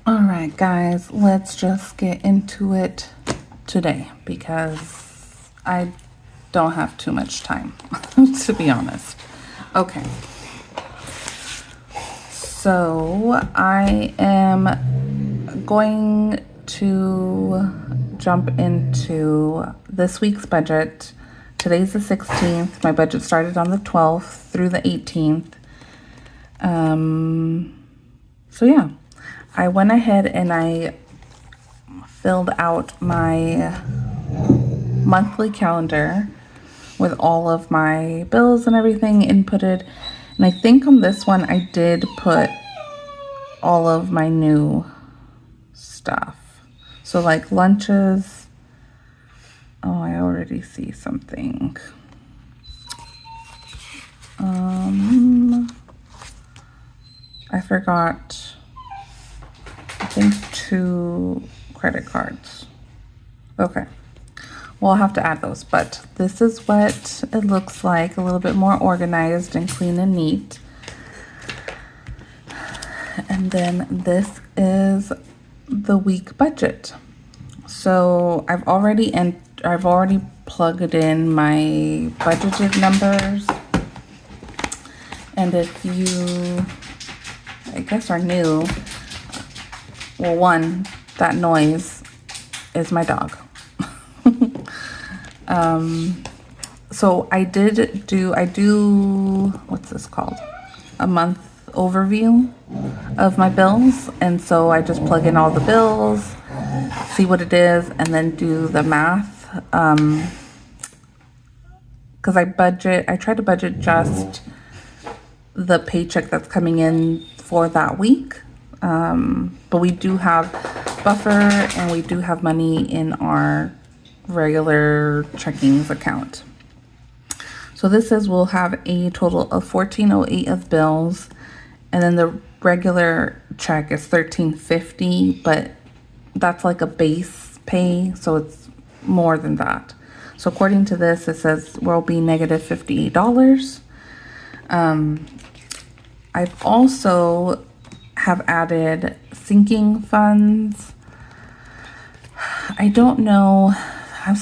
All right, guys, let's just get into it today because I don't have too much time, to be honest. Okay, so I am going to jump into this week's budget. Today's the 16th. My budget started on the 12th through the 18th. So yeah, I went ahead and I filled out my monthly calendar with all of my bills and everything inputted. And I think on this one I did put all of my new stuff. So like lunches. Oh, I already see something. I forgot, I think 2 credit cards. Okay. Well, I'll have to add those, but this is what it looks like, a little bit more organized and clean and neat. And then this is the week budget. So I've already plugged in my budgeted numbers. And if you, I guess, are new, well, one, that noise is my dog. So I do, what's this called? A month overview of my bills. And so I just plug in all the bills, see what it is, and then do the math. Because I try to budget just the paycheck that's coming in for that week. But we do have buffer and we do have money in our regular checkings account. So this says we'll have a total of $14.08 of bills, and then the regular check is $13.50, but that's like a base pay, so it's more than that. So according to this, it says we'll be negative $58. I've also have added sinking funds. I don't know. I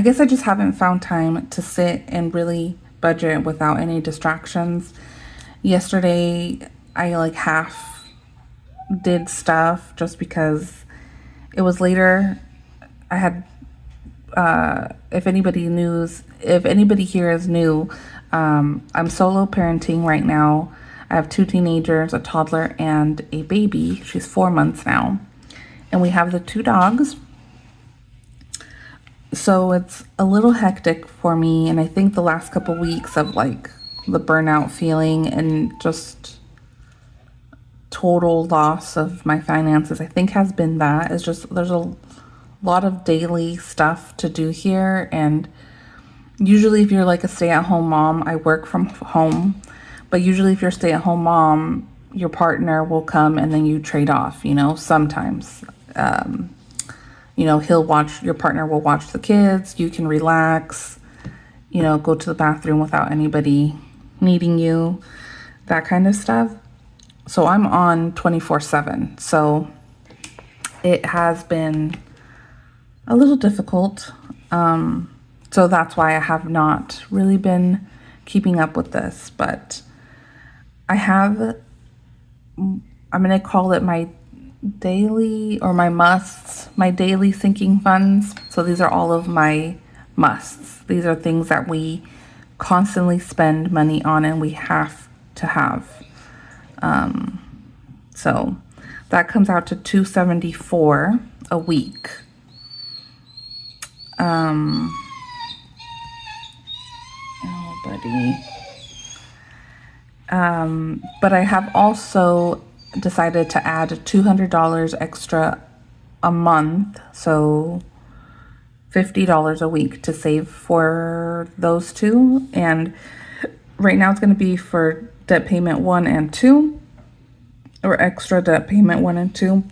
guess I just haven't found time to sit and really budget without any distractions. Yesterday, I like half did stuff just because it was later. I had, if anybody here is new, I'm solo parenting right now. I have 2 teenagers, a toddler, and a baby. She's 4 months now. And we have the 2 dogs. So it's a little hectic for me. And I think the last couple weeks of like the burnout feeling and just total loss of my finances, I think has been that. It's just there's a lot of daily stuff to do here. And usually if you're like a stay-at-home mom, I work from home. But usually if you're a stay-at-home mom, your partner will come and then you trade off, sometimes. Your partner will watch the kids, you can relax, go to the bathroom without anybody needing you, that kind of stuff. So I'm on 24/7. So it has been a little difficult. So that's why I have not really been keeping up with this, but I'm going to call it my daily or my musts, my daily sinking funds. So these are all of my musts. These are things that we constantly spend money on and we have to have. So that comes out to $274 a week. Oh, buddy. But I have also decided to add $200 extra a month, so $50 a week to save for those 2. And right now it's going to be for debt payment 1 and 2, or extra debt payment 1 and 2,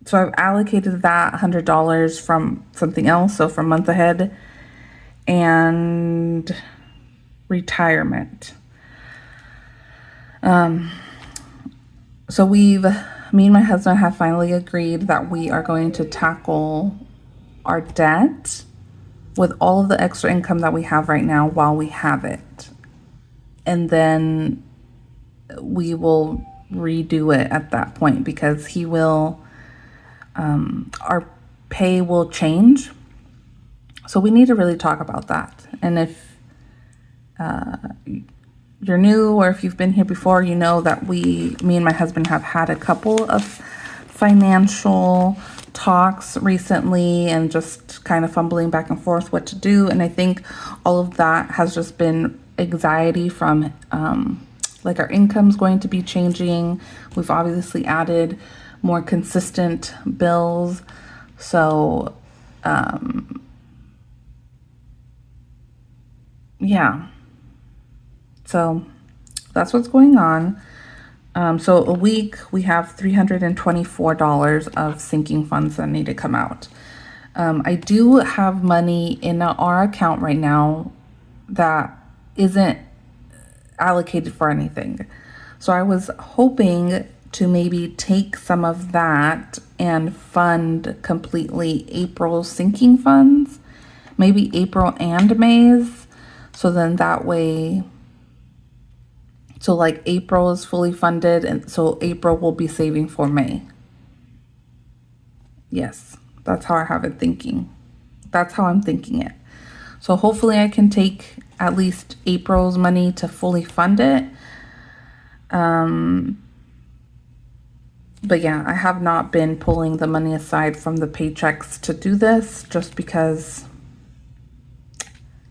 so I've allocated that $100 from something else, so from month ahead and retirement. So me and my husband have finally agreed that we are going to tackle our debt with all of the extra income that we have right now while we have it. And then we will redo it at that point because our pay will change. So we need to really talk about that. And if you're new or if you've been here before, you know that me and my husband have had a couple of financial talks recently and just kind of fumbling back and forth what to do. And I think all of that has just been anxiety from like our income's going to be changing. We've obviously added more consistent bills. So yeah. So that's what's going on. So a week we have $324 of sinking funds that need to come out. I do have money in our account right now that isn't allocated for anything. So I was hoping to maybe take some of that and fund completely April's sinking funds, maybe April and May's. So then that way, so like April is fully funded, and so April will be saving for May. Yes, that's how I have it thinking. That's how I'm thinking it. So hopefully I can take at least April's money to fully fund it. But yeah, I have not been pulling the money aside from the paychecks to do this just because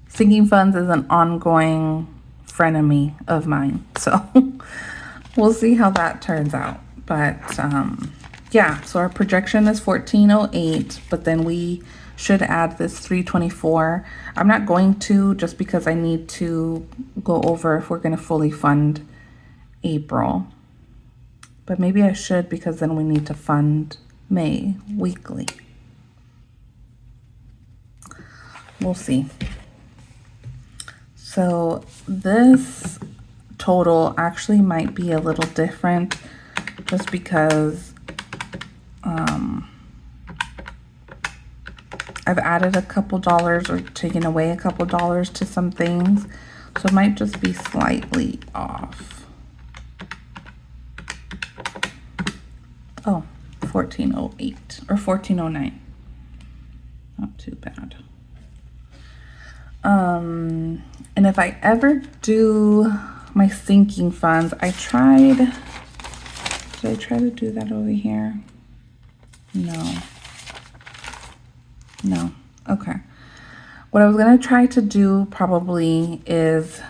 sinking funds is an ongoing frenemy of mine. So we'll see how that turns out. But yeah, so our projection is 1408, but then we should add this 324. I'm not going to just because I need to go over if we're going to fully fund April. But maybe I should because then we need to fund May weekly. We'll see. So this total actually might be a little different just because I've added a couple dollars or taken away a couple dollars to some things. So it might just be slightly off. Oh, 1408 or 1409. Not too bad. And if I ever do my sinking funds, did I try to do that over here? No. Okay. What I was going to try to do probably is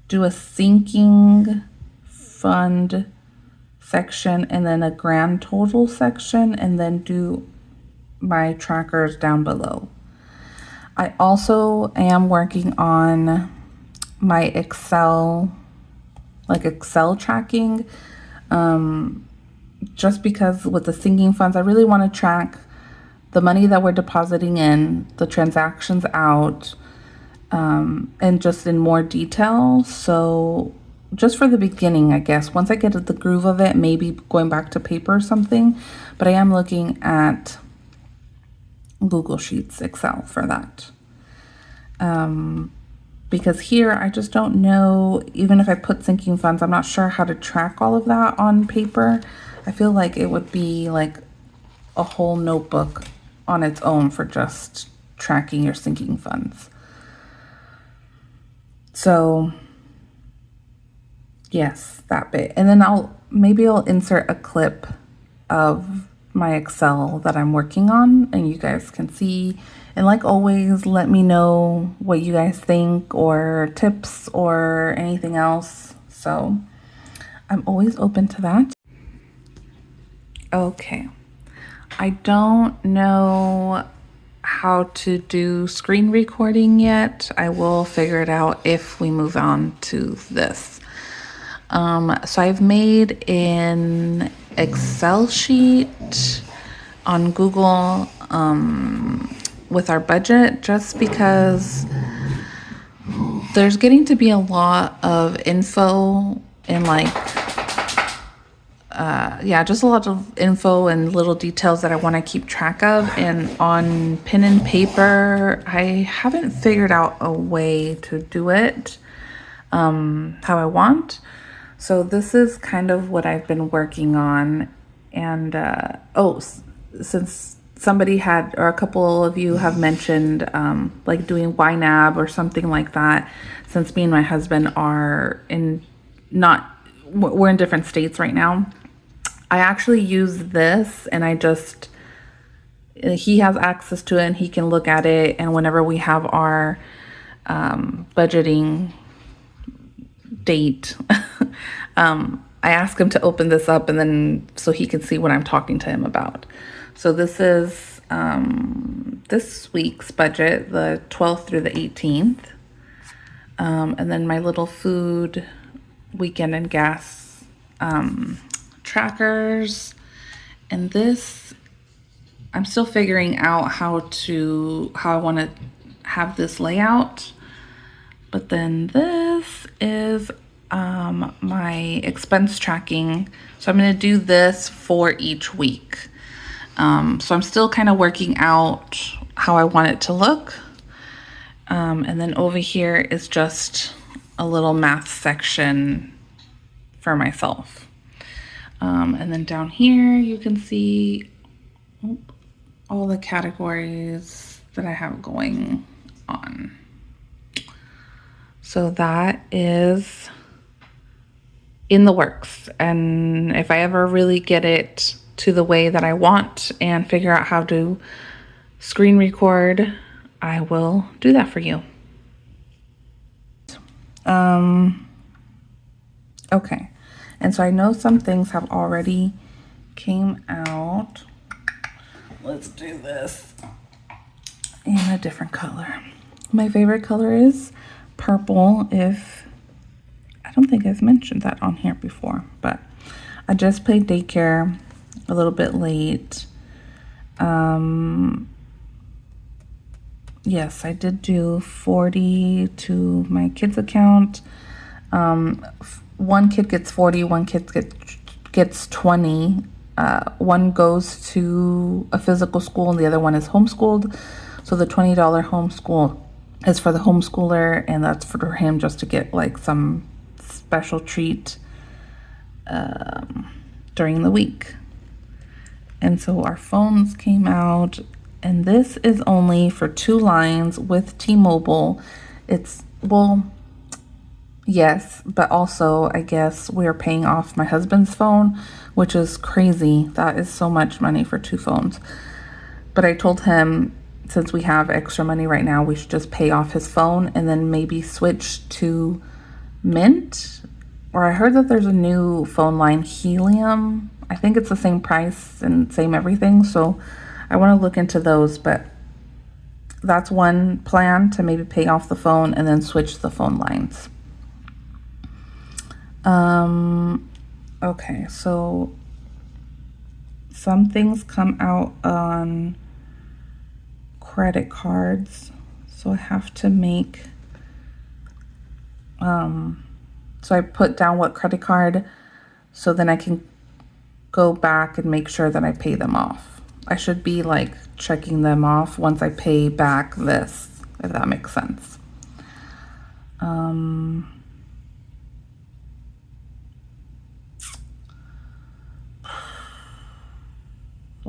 do a sinking fund section and then a grand total section and then do my trackers down below. I also am working on my Excel tracking, just because with the sinking funds, I really want to track the money that we're depositing in, the transactions out, and just in more detail. So just for the beginning, I guess, once I get the groove of it, maybe going back to paper or something, but I am looking at Google Sheets, Excel for that. Because here I just don't know, even if I put sinking funds, I'm not sure how to track all of that on paper. I feel like it would be like a whole notebook on its own for just tracking your sinking funds. So yes, that bit. And then maybe I'll insert a clip of my Excel that I'm working on and you guys can see. And like always, let me know what you guys think or tips or anything else. So I'm always open to that. Okay. I don't know how to do screen recording yet. I will figure it out if we move on to this. So I've made an Excel sheet on Google with our budget, just because there's getting to be a lot of info and like, yeah, just a lot of info and little details that I want to keep track of. And on pen and paper, I haven't figured out a way to do it how I want. So this is kind of what I've been working on. And since somebody had, or a couple of you have mentioned like doing YNAB or something like that, since me and my husband are we're in different states right now. I actually use this, and he has access to it and he can look at it. And whenever we have our budgeting date, I ask him to open this up, and then so he can see what I'm talking to him about. So this is this week's budget, the 12th through the 18th. And then my little food, weekend, and gas trackers. And this, I'm still figuring out how I want to have this layout. But then this is my expense tracking. So I'm going to do this for each week. So I'm still kind of working out how I want it to look. And then over here is just a little math section for myself. And then down here you can see all the categories that I have going on. So that is in the works. And if I ever really get it to the way that I want and figure out how to screen record, I will do that for you. Okay. And so I know some things have already came out. Let's do this in a different color. My favorite color is purple. I don't think I've mentioned that on here before, but I just played daycare a little bit late. Yes, I did do 40 to my kids' account. One kid gets 40, one kid gets 20. One goes to a physical school and the other one is homeschooled. So the $20 homeschool is for the homeschooler, and that's for him just to get like some special treat during the week. And so our phones came out, and this is only for 2 lines with T-Mobile. Yes, but also I guess we're paying off my husband's phone, which is crazy. That is so much money for 2 phones. But I told him, since we have extra money right now, we should just pay off his phone and then maybe switch to Mint. Or I heard that there's a new phone line, Helium. I think it's the same price and same everything. So I want to look into those, but that's one plan, to maybe pay off the phone and then switch the phone lines. Okay, so some things come out on credit cards, so I have to make, so I put down what credit card, so then I can go back and make sure that I pay them off. I should be like checking them off once I pay back this, if that makes sense.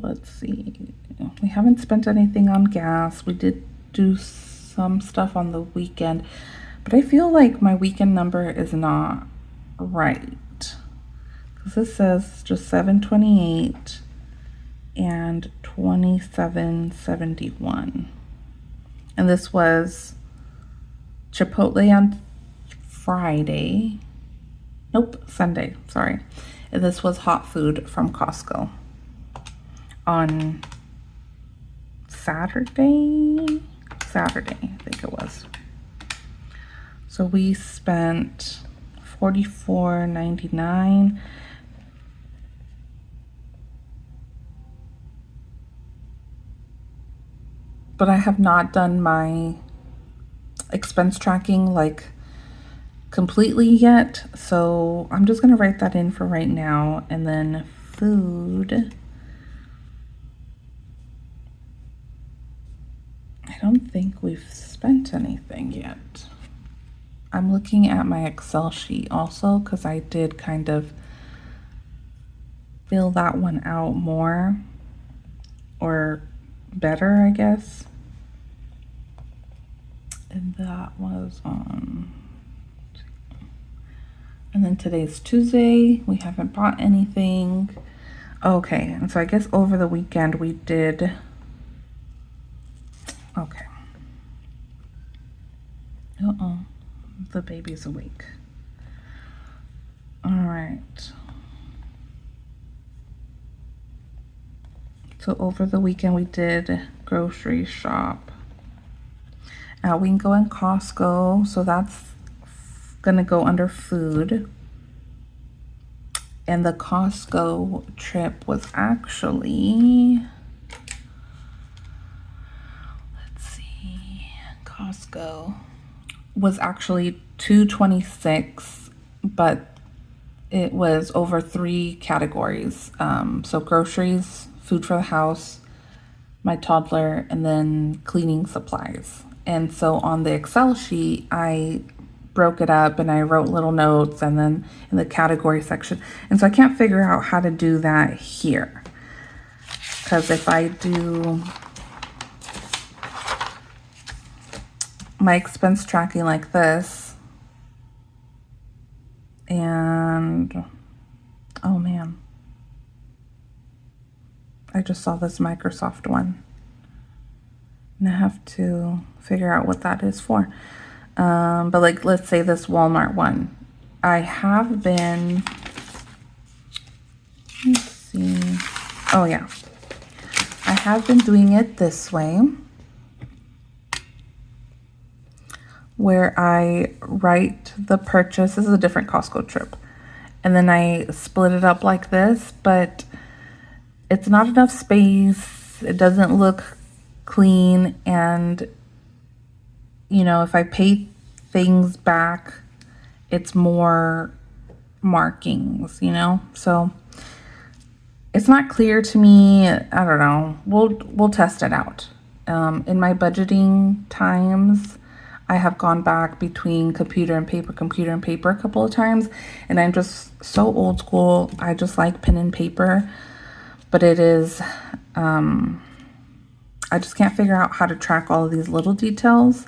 Let's see. We haven't spent anything on gas. We did do some stuff on the weekend, but I feel like my weekend number is not right, because this says just $7.28 and $27.71, and this was Chipotle on Sunday, sorry, and this was hot food from Costco on Saturday, I think it was. So we spent $44.99. But I have not done my expense tracking like completely yet. So I'm just going to write that in for right now. And then food. I don't think we've spent anything yet. I'm looking at my Excel sheet also because I did kind of fill that one out more, or better, I guess. And that was on, and then today's Tuesday. We haven't bought anything. Okay, and so I guess over the weekend we did, okay. Uh-oh, the baby's awake. All right. So over the weekend we did grocery shop. We can go in Costco, so that's gonna go under food. And the Costco trip was actually, let's see, Costco was actually $226, but it was over 3 categories. So groceries, food for the house, my toddler, and then cleaning supplies. And so on the Excel sheet, I broke it up and I wrote little notes and then in the category section. And so I can't figure out how to do that here. Because if I do my expense tracking like this, and oh man, I just saw this Microsoft one. And I have to figure out what that is for. But like, let's say this Walmart one. I have been, let's see. Oh yeah. I have been doing it this way, where I write the purchase. This is a different Costco trip. And then I split it up like this, but it's not enough space. It doesn't look clean. And, you know, if I pay things back, it's more markings, you know? So it's not clear to me. I don't know. We'll test it out. In my budgeting times, I have gone back between computer and paper a couple of times, and I'm just so old school. I just like pen and paper, but it is, I just can't figure out how to track all of these little details.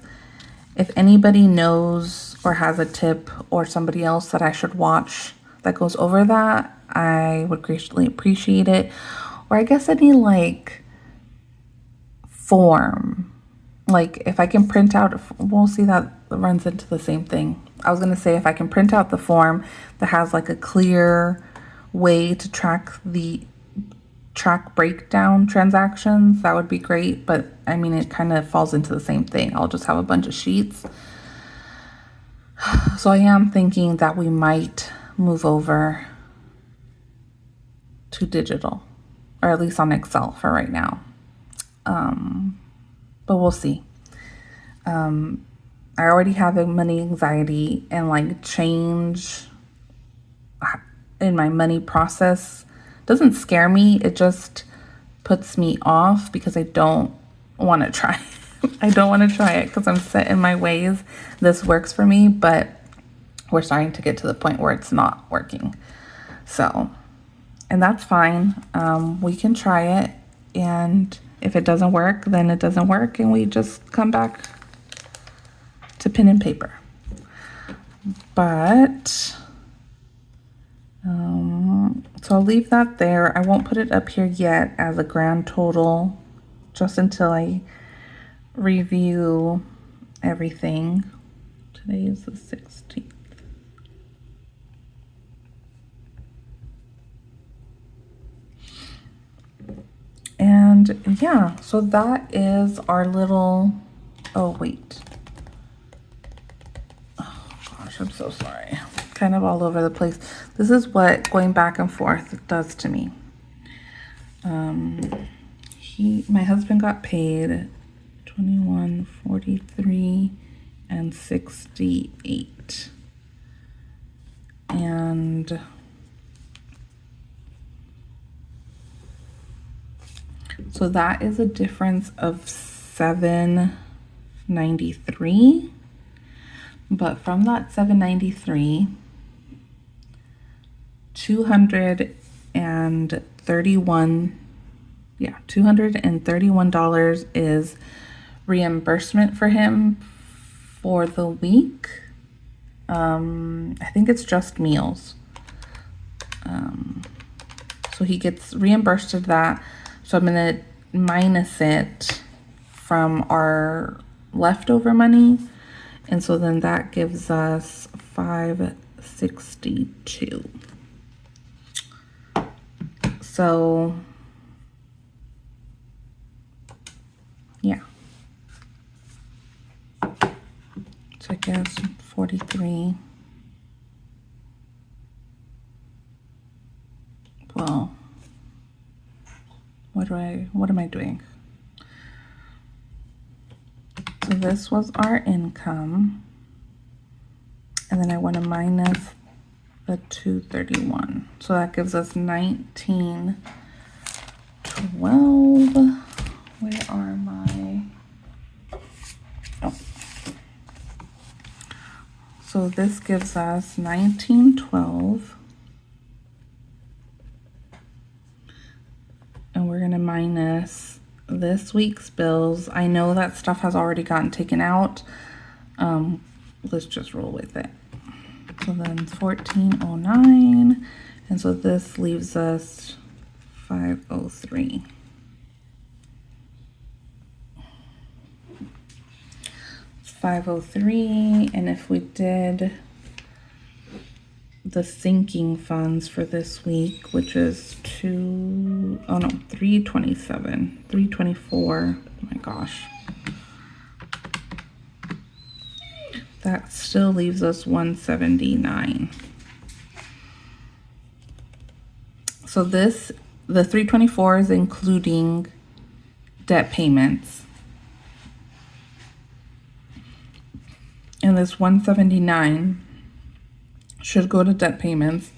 If anybody knows or has a tip or somebody else that I should watch that goes over that, I would greatly appreciate it. Or I guess any like form, like if I can print out, we'll see, that runs into the same thing. I was going to say if I can print out the form that has like a clear way to track breakdown transactions, that would be great. But I mean, it kind of falls into the same thing. I'll just have a bunch of sheets. So I am thinking that we might move over to digital, or at least on Excel for right now. But we'll see. I already have a money anxiety, and like change in my money process doesn't scare me. It just puts me off because I don't want to try. I don't want to try it because I'm set in my ways. This works for me, but we're starting to get to the point where it's not working. So, and that's fine. We can try it, and if it doesn't work, then it doesn't work, and we just come back to pen and paper. But so I'll leave that there. I won't put it up here yet as a grand total, just until I review everything. Today is the 16th. And yeah, so that is our little, oh wait. Oh gosh, I'm so sorry. Kind of all over the place. This is what going back and forth does to me. My husband got paid $21.43 and 68. and so that is a difference of $793. But from that $793, $231 is reimbursement for him for the week. I think it's just meals. So he gets reimbursed of that. So I'm gonna minus it from our leftover money. And so then that gives us $562. So yeah. So I guess 43. Well, what am I doing? So this was our income. And then I want to minus the 231. So that gives us 1912. Where are my... Oh. So this gives us 1912. And we're going to minus this week's bills. I know that stuff has already gotten taken out. Let's just roll with it. So then 1409. And so this leaves us 503. It's 503. And if we did the sinking funds for this week, which is 327, 324. Oh my gosh. That still leaves us 179. So the 324 is including debt payments. And this 179 should go to debt payments.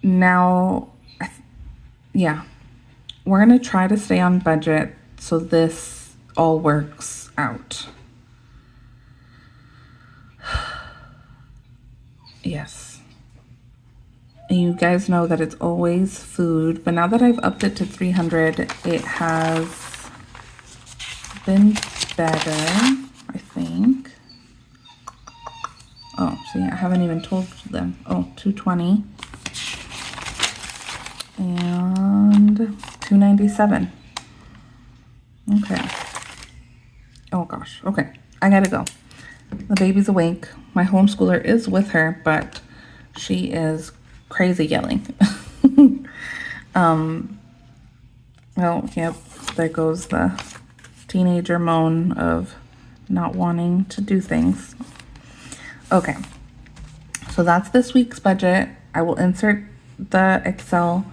Now, yeah, we're going to try to stay on budget so this all works out. Yes. And you guys know that it's always food, but now that I've upped it to 300, it has been better, I think. Oh, see, I haven't even told them. Oh, 220 and 297. Okay. Oh gosh. Okay, I gotta go. The baby's awake. My homeschooler is with her, but she is crazy yelling. Oh, yep. There goes the teenager moan of not wanting to do things. Okay. So that's this week's budget. I will insert the Excel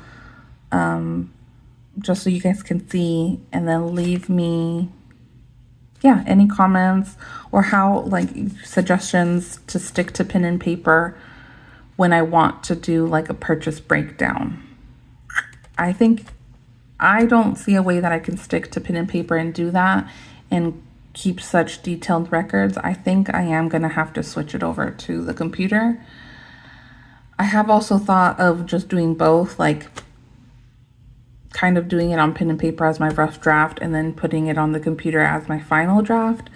just so you guys can see, and then leave me any comments or how, like, suggestions to stick to pen and paper when I want to do like a purchase breakdown. I don't see a way that I can stick to pen and paper and do that and keep such detailed records. I think I am going to have to switch it over to the computer. I have also thought of just doing both, like kind of doing it on pen and paper as my rough draft and then putting it on the computer as my final draft.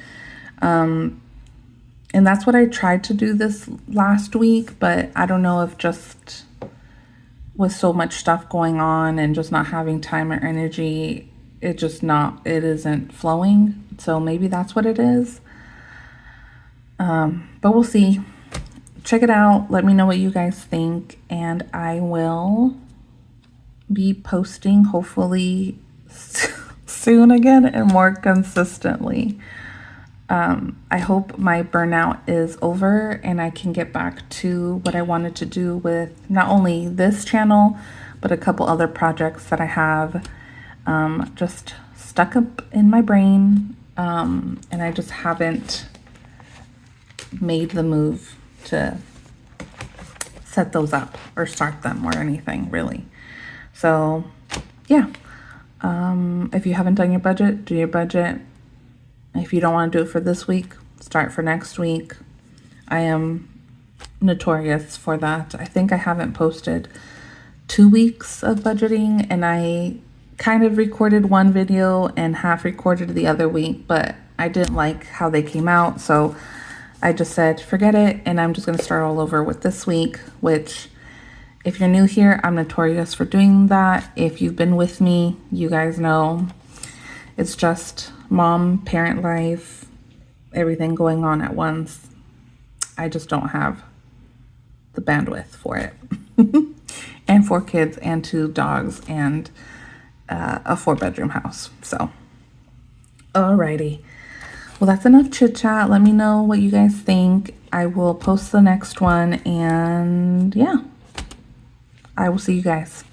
And that's what I tried to do this last week, but I don't know if just with so much stuff going on and just not having time or energy, it isn't flowing. So maybe that's what it is. But we'll see. Check it out. Let me know what you guys think, and I will be posting hopefully soon again and more consistently. I hope my burnout is over and I can get back to what I wanted to do with not only this channel, but a couple other projects that I have just stuck up in my brain. And I just haven't made the move to set those up or start them or anything really. So yeah, if you haven't done your budget, do your budget. If you don't want to do it for this week, start for next week. I am notorious for that. I think I haven't posted 2 weeks of budgeting, and I kind of recorded one video and half recorded the other week, but I didn't like how they came out, so I just said forget it, and I'm just going to start all over with this week, which if you're new here, I'm notorious for doing that. If you've been with me, you guys know it's just mom, parent life, everything going on at once. I just don't have the bandwidth for it. And 4 kids and 2 dogs and a 4-bedroom house. So, alrighty. Well, that's enough chit chat. Let me know what you guys think. I will post the next one, and yeah, I will see you guys.